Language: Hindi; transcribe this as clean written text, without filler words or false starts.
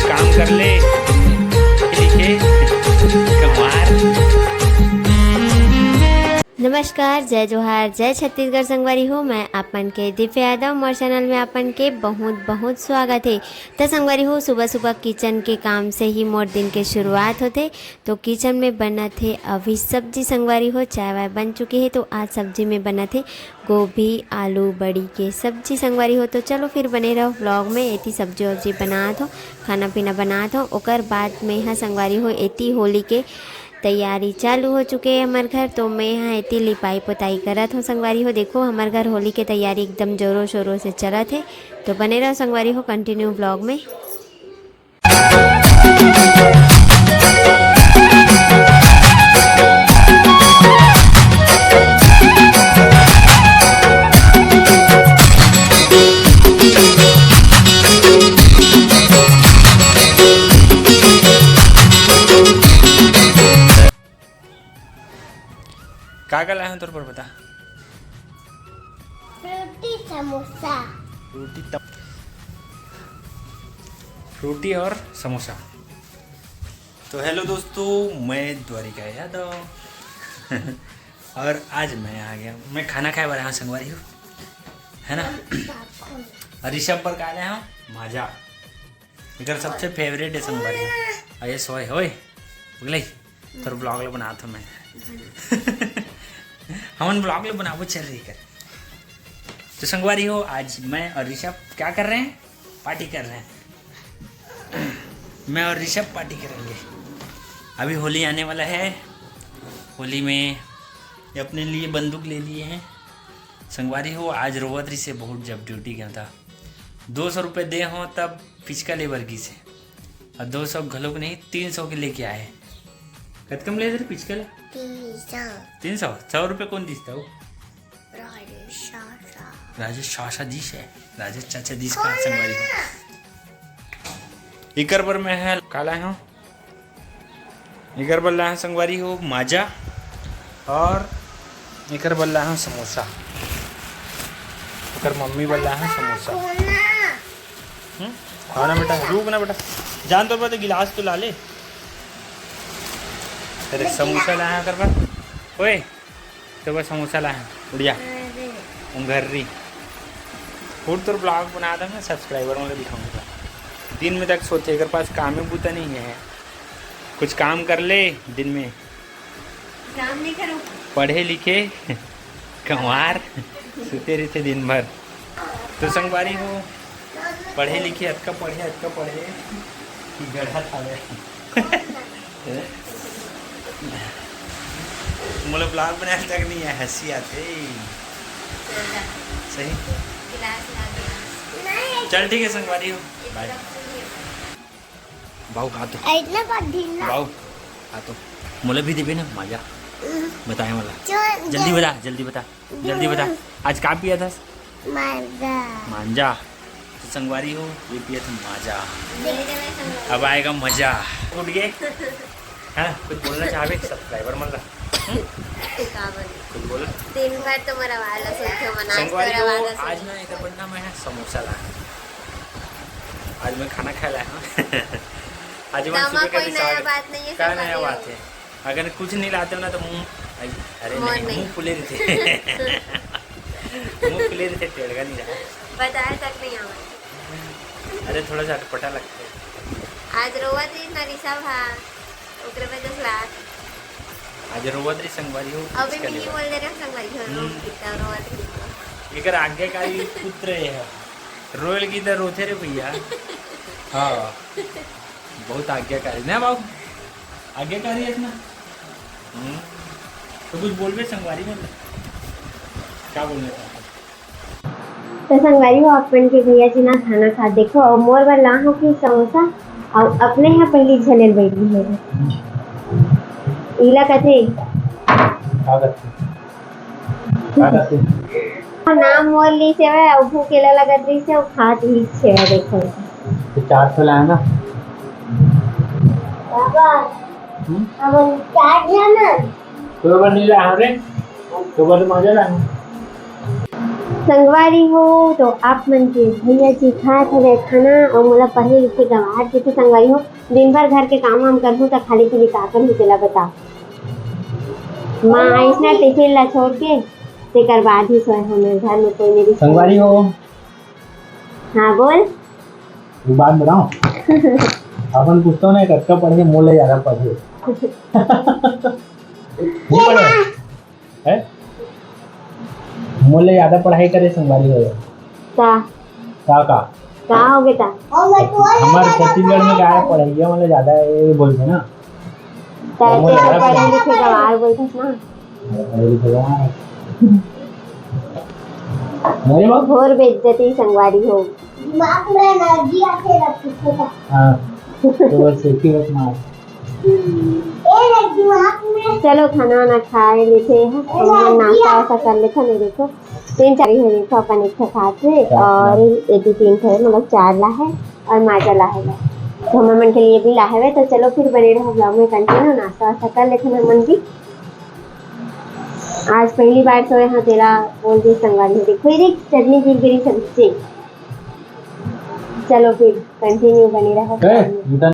कुछ काम कर ले लिखे कमार। नमस्कार, जय जोहार, जय छत्तीसगढ़ संगवारी हो। मैं आपन के दिव्य यादव मोर चैनल में आपन के बहुत बहुत स्वागत है। तो संगवारी हो, सुबह सुबह किचन के काम से ही मोर दिन के शुरुआत होते। तो किचन में बना थे अभी सब्जी संगवारी हो, चाय वाय बन चुकी है। तो आज सब्जी में बना थे गोभी आलू बड़ी के सब्जी संगवारी हो। तो चलो फिर बने रहो व्लॉग में। एती सब्जी वब्जी बनात हो, खाना पीना बनात हो। ओकर बाद में यहाँ संगवारी हो एती होली के तैयारी चालू हो चुके हैं हमारे घर। तो मैं यहाँ इतनी लिपाई पोताई करत हूँ संगवारी हो। देखो हमारे घर होली के तैयारी एकदम जोरों शोरों से चलत है। तो बने रहो संगवारी हो कंटिन्यू ब्लॉग में। क्या लाए हैं तोर पर बता। फ्रूटी समोसा। फ्रूटी और समोसा। तो हेलो दोस्तों, मैं द्वारिका यादव और आज मैं आ गया। मैं खाना खाए वाला संगवारी हूँ, है ना। और ऋषभ पर का आया हूँ माजा, इधर सबसे फेवरेट है संगवारी। अरे सोए होए बोले तो ब्लॉग ले बना था मैं हमन ब्लॉग ले बनाबो चल रही कर। तो संगवारी हो, आज मैं और ऋषभ क्या कर रहे हैं, पार्टी कर रहे हैं। मैं और ऋषभ पार्टी करेंगे। अभी होली आने वाला है। होली में अपने लिए बंदूक ले लिए हैं संगवारी हो। आज रोवतरी से बहुत जब ड्यूटी गया था, 200 रुपये दे हो तब पिचका ले वर्गी से, और 200 घलोक नहीं 300 के लेके आए। कतकम ले रहे पिचका ले 300 100 रुपये कौन दिसता हो? राजेश शाशा दिश है, राजेश चाचा दिश का संगवारी हो। इकर पर मैं है काला हूँ, इकर बल्ला है संगवारी हो माजा, और इकर बल्ला है समोसा। इकर मम्मी बल्ला है समोसा। खाना बेटा रुक ना बेटा, जान तो पता गिलास तो ला ले। तेरे समोसा लाया कर पर ओए, तो बस समोसा लाया बढ़िया उंगर्री फूड। तो ब्लॉग बना दूँगा, सब्सक्राइबर मुझे दिखाऊंगा। दिन में तक सोचे अगर पास काम में बूता नहीं है, कुछ काम कर ले दिन में। काम नहीं करो, पढ़े लिखे कंवार सोते रहते दिन भर। तो संगवारी हो, पढ़े लिखे अतका पढ़े कि गढ़ा था मुझे ब्लॉग बनाने तक नहीं है, हंसी आते सही। चल ठीक है संगवारी हो, बाय। बाऊ खा तो बाऊ खा तो मुझे भी देवे ना माजा। बताए मला जल्दी बता आज का पिया था? मांजा। तो संगवारी हो ये पिया था माजा, अब आएगा मजा। उठ गए है ना, कुछ बोलना चाहे सब्सक्राइबर मन कुछ बोला दिन भर तो मेरा वाला सोचो मना संगवारी हो। आज मैं इधर बनना मैं समोसा लाया, आज मैं खाना खा लाया हूँ। आज मैं सुबह कोई नया बात नहीं है, क्या नया बात है। अगर कुछ नहीं लाते हो ना तो मुँह, अरे नहीं मुँह फुले रहते मुँह फुले रहते, टेढ़ा नहीं रहा। बताया तक नहीं हमारे। अरे थोड़ा सा अटपटा लगता है। आज रोवा थी ना ऋषभ, हाँ ओकरे में 10 लाख। आज रोवतरी संगवारी हो अभी मिनी बोल दे रहे हो संगवारी हो, कितना रोवतरी। इकर आज्ञाकारी पुत्र है, रोयल की तरह रोते रे भैया। हाँ बहुत आज्ञाकारी ना बाबू, आज्ञाकारी है ना। तो कुछ बोल रहे संगवारी में, क्या बोलने था? तो संगवारी हो अपन के भैया जी ना खाना खा देखो, और मोर बार ला हो कि समोसा और अपने यहाँ पहली झलेल बैठी है इला कथे नाम मोर ली से है, और भूखेला लगत रही से, और खात ही से है। देखो तो 400 लाया ना बाबा, हम चाट जाना तो बन नहीं रहा रे, तो बन मजा लाना। संगवारी हो तो आप मन के भैया जी खात हवे खाना और मोला पढ़े लिखे गंवार के संगवारी हो दिन भर घर के काम वाम करहूँ तो खाली पीली का करहूँ तेला बताओ। माँ आइस ना टिफिन ला छोड़ के तेकर बाद ही सोए हो मेरे घर में कोई मेरी संगवारी हो हाँ बोल एक बात बताऊं अपन पूछता ना कच्चा पढ़े मोले ज्यादा पढ़े नहीं पढ़े है मोले ज्यादा पढ़ाई करे संगवारी हो का हो बेटा हमारे छत्तीसगढ़ में क्या है पढ़ाइया मतलब ज्यादा ये बोलते ना पढ़े लिखे गंवार बोलते ना पढ़े लिखे गंवार नहीं बात घोर बेइज्जती संगवारी हो हाँ तो बस एक ही बात मार चलो खाना वाना खाए लेते हैं हम नाश्ता वास्ता कर लेते हैं। देखो 3-4 है देखो अपन एक खाते और 3 है मतलब 4 ला है और माजा ला है तो हम मन के लिए भी ला है। तो चलो फिर बने रहो ब्लॉग में कंटिन्यू नाश्ता वास्ता कर लेते हैं मन भी। आज पहली बार सोए हाँ तेरा बोल दी संगवारी हो देखो ये चटनी गिरी सब्जी। चलो फिर कंटिन्यू बने रहो।